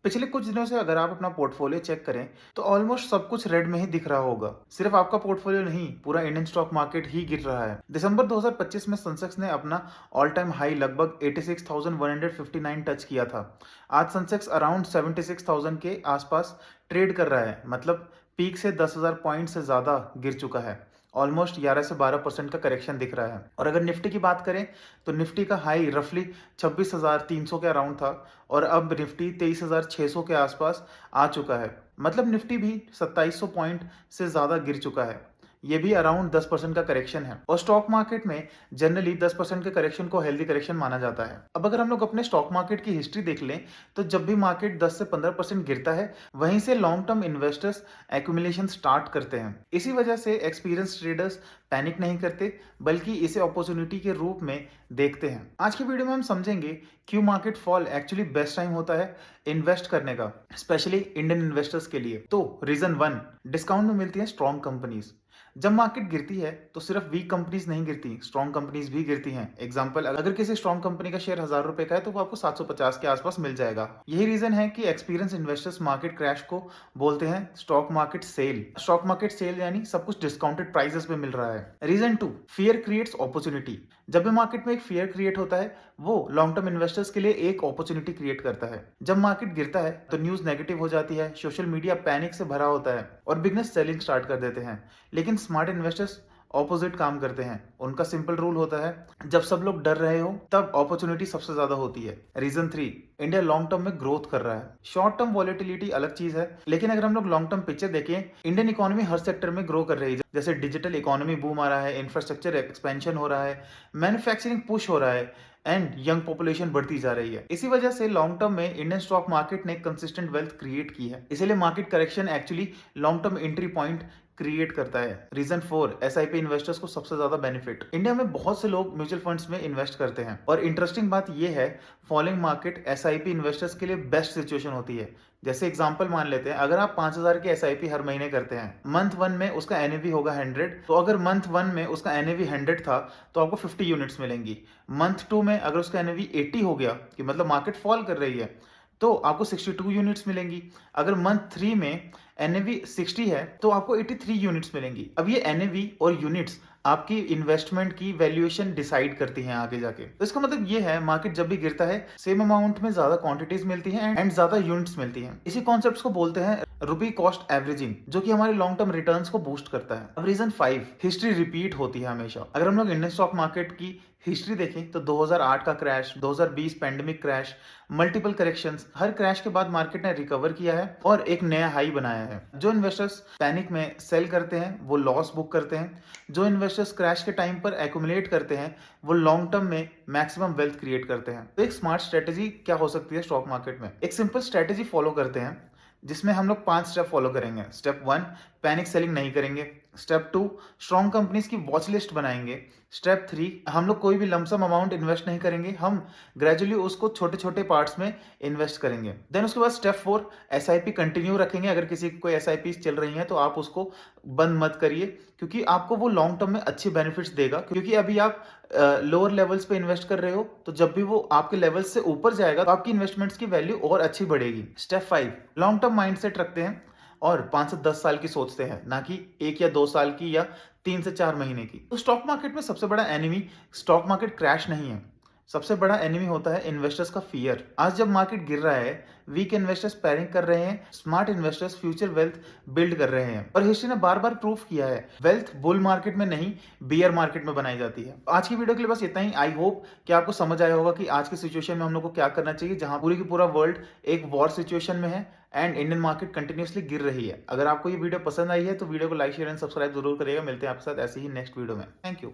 पिछले कुछ दिनों से अगर आप अपना पोर्टफोलियो चेक करें तो ऑलमोस्ट सब कुछ रेड में ही दिख रहा होगा। सिर्फ आपका पोर्टफोलियो नहीं, पूरा इंडियन स्टॉक मार्केट ही गिर रहा है। दिसंबर 2025 में सेंसेक्स ने अपना ऑल टाइम हाई लगभग 86,159 टच किया था। आज सेंसेक्स अराउंड 76,000 के आसपास ट्रेड कर रहा है, मतलब पीक से 10,000 पॉइंट से ज्यादा गिर चुका है। ऑलमोस्ट 11 से 12% का करेक्शन दिख रहा है। और अगर निफ्टी की बात करें तो निफ्टी का हाई रफली 26,300 के अराउंड था और अब निफ्टी 23,600 के आसपास आ चुका है। मतलब निफ्टी भी 2700 पॉइंट से ज़्यादा गिर चुका है। ये भी अराउंड 10% का करेक्शन है और स्टॉक मार्केट में जनरली 10% के करेक्शन को हेल्दी करेक्शन माना जाता है। अब अगर हम लोग अपने स्टॉक मार्केट की हिस्ट्री देख लें तो जब भी मार्केट 10 से 15% गिरता है, वहीं से long term investors accumulation start करते हैं। इसी वजह से एक्सपीरियंस ट्रेडर्स पैनिक नहीं करते, बल्कि इसे अपॉर्चुनिटी के रूप में देखते हैं। आज की वीडियो में हम समझेंगे क्यों market fall actually best time होता है इन्वेस्ट करने का, स्पेशली इंडियन इन्वेस्टर्स के लिए। तो रीजन 1, डिस्काउंट में मिलती है स्ट्रॉन्ग कंपनीज। जब मार्केट गिरती है तो सिर्फ वीक कंपनीज नहीं गिरती, स्ट्रॉन्ग कंपनीज भी गिरती हैं। एग्जांपल, अगर किसी स्ट्रॉन्ग कंपनी का शेयर 1000 रुपए का है तो वो आपको 750 के आसपास मिल जाएगा। यही रीजन है कि एक्सपीरियंस इन्वेस्टर्स मार्केट क्रैश को बोलते हैं stock market sale. Stock market sale यानी सब कुछ डिस्काउंटेड प्राइसेस पे मिल रहा है। Reason 2, fear creates opportunity. जब भी मार्केट में एक फियर क्रिएट होता है, वो लॉन्ग टर्म इन्वेस्टर्स के लिए एक अपॉर्चुनिटी क्रिएट करता है। जब मार्केट गिरता है तो न्यूज नेगेटिव हो जाती है, सोशल मीडिया पैनिक से भरा होता है और बिगनर्स सेलिंग स्टार्ट कर देते हैं। लेकिन स्मार्ट इन्वेस्टर्स ऑपोजिट काम करते हैं। उनका सिंपल रूल होता है, जब सब लोग डर रहे हो तब अपॉर्चुनिटी सबसे ज्यादा होती है। रीजन 3, इंडिया लॉन्ग टर्म में ग्रोथ कर रहा है। शॉर्ट टर्म वॉलेटिलिटी अलग चीज है, लेकिन अगर हम लोग लॉन्ग टर्म पिक्चर देखें, इंडियन इकोनॉमी हर सेक्टर में ग्रो कर रही है। जैसे डिजिटल इकोनॉमी बूम आ रहा है, इंफ्रास्ट्रक्चर एक्सपेंशन हो रहा है, मैन्युफैक्चरिंग पुश हो रहा है एंड यंग पॉपुलेशन बढ़ती जा रही है। इसी वजह से लॉन्ग टर्म में इंडियन स्टॉक मार्केट ने कंसिस्टेंट वेल्थ क्रिएट की है। इसीलिए market correction actually long term entry point create करता है। रीजन 4, एसआईपी इन्वेस्टर्स को सबसे ज्यादा बेनिफिट। इंडिया में बहुत से लोग म्यूचुअल फंड्स में इन्वेस्ट करते हैं और इंटरेस्टिंग बात यह है, फॉलोइंग मार्केट एसआईपी इन्वेस्टर्स के लिए बेस्ट सिचुएशन होती है। जैसे एग्जांपल मान लेते हैं, अगर आप 5000 की एसआईपी हर महीने करते हैं, मंथ 1 में उसका एनएवी होगा 100। तो अगर मंथ 1 में उसका एनएवी 100 था तो आपको 50 यूनिट्स मिलेंगी। मंथ 2 में अगर उसका एनएवी 80 हो गया, कि मतलब मार्केट फॉल कर रही है, तो आपको 62 यूनिट्स मिलेंगी। अगर मंथ 3 में एनएवी 60 है तो आपको 83 यूनिट्स मिलेंगी। अब ये एनएवी और यूनिट्स आपकी इन्वेस्टमेंट की वैल्यूएशन डिसाइड करती हैं आगे जाके। तो इसका मतलब ये है, मार्केट जब भी गिरता है सेम अमाउंट में ज्यादा क्वांटिटीज मिलती हैं एंड ज्यादा यूनिट्स मिलती हैं। इसी कॉन्सेप्ट्स को बोलते हैं रुपी कॉस्ट एवरेजिंग, जो कि हमारे लॉन्ग टर्म रिटर्न्स को बूस्ट करता है। अब रीजन 5, हिस्ट्री रिपीट होती है हमेशा। अगर हम लोग इंडियन स्टॉक मार्केट की हिस्ट्री देखें तो 2008 का crash, 2020 pandemic crash, multiple corrections, हर क्रैश के बाद मार्केट ने रिकवर किया है और एक नया हाई बनाया है। जो इन्वेस्टर्स पैनिक में सेल करते हैं वो लॉस बुक करते हैं। जो इन्वेस्टर्स क्रैश के टाइम पर एक्यूमुलेट करते हैं वो लॉन्ग टर्म में मैक्सिमम वेल्थ क्रिएट करते हैं। तो एक स्मार्ट स्ट्रेटेजी क्या हो सकती है स्टॉक मार्केट में? एक सिंपल स्ट्रेटेजी फॉलो करते हैं जिसमें हम लोग 5 स्टेप फॉलो करेंगे। स्टेप 1, पैनिक सेलिंग नहीं करेंगे। स्टेप 2, स्ट्रॉन्ग कंपनीज की वॉच लिस्ट बनाएंगे। स्टेप 3, हम लोग कोई भी लमसम अमाउंट इन्वेस्ट नहीं करेंगे, हम ग्रेजुअली उसको छोटे छोटे पार्ट्स में इन्वेस्ट करेंगे। देन उसके बाद स्टेप 4, एसआईपी कंटिन्यू रखेंगे। अगर किसी की कोई एसआईपी चल रही है तो आप उसको बंद मत करिए, क्योंकि आपको वो लॉन्ग टर्म में अच्छे बेनिफिट्स देगा। क्योंकि अभी आप लोअर लेवल्स पे इन्वेस्ट कर रहे हो, तो जब भी वो आपके लेवल्स से ऊपर जाएगा तो आपकी इन्वेस्टमेंट्स की वैल्यू और अच्छी बढ़ेगी। स्टेप 5, लॉन्ग टर्म माइंडसेट रखते हैं और 5 से 10 साल की सोचते हैं, ना कि 1 या 2 साल की या 3 से 4 महीने की। तो स्टॉक मार्केट में सबसे बड़ा एनिमी स्टॉक मार्केट क्रैश नहीं है, सबसे बड़ा एनिमी होता है इन्वेस्टर्स का फियर। आज जब मार्केट गिर रहा है, वीक इन्वेस्टर्स पैनिक कर रहे हैं, smart investors future wealth build कर रहे हैं। और हिस्ट्री ने बार बार प्रूव किया है, वेल्थ बुल मार्केट में नहीं, बियर मार्केट में बनाई जाती है। आज की वीडियो के लिए बस इतना ही। आई होप कि आपको समझ आया होगा कि आज की सिचुएशन में हम लोग को क्या करना चाहिए, जहां पूरी की पूरा वर्ल्ड एक वॉर सिचुएशन में है एंड इंडियन मार्केट कंटिन्यूसली गिर रही है। अगर आपको ये वीडियो पसंद आई है तो वीडियो को लाइक, शेयर एंड सब्सक्राइब जरूर करिएगा। मिलते हैं आपके साथ ऐसे ही नेक्स्ट वीडियो में। Thank you.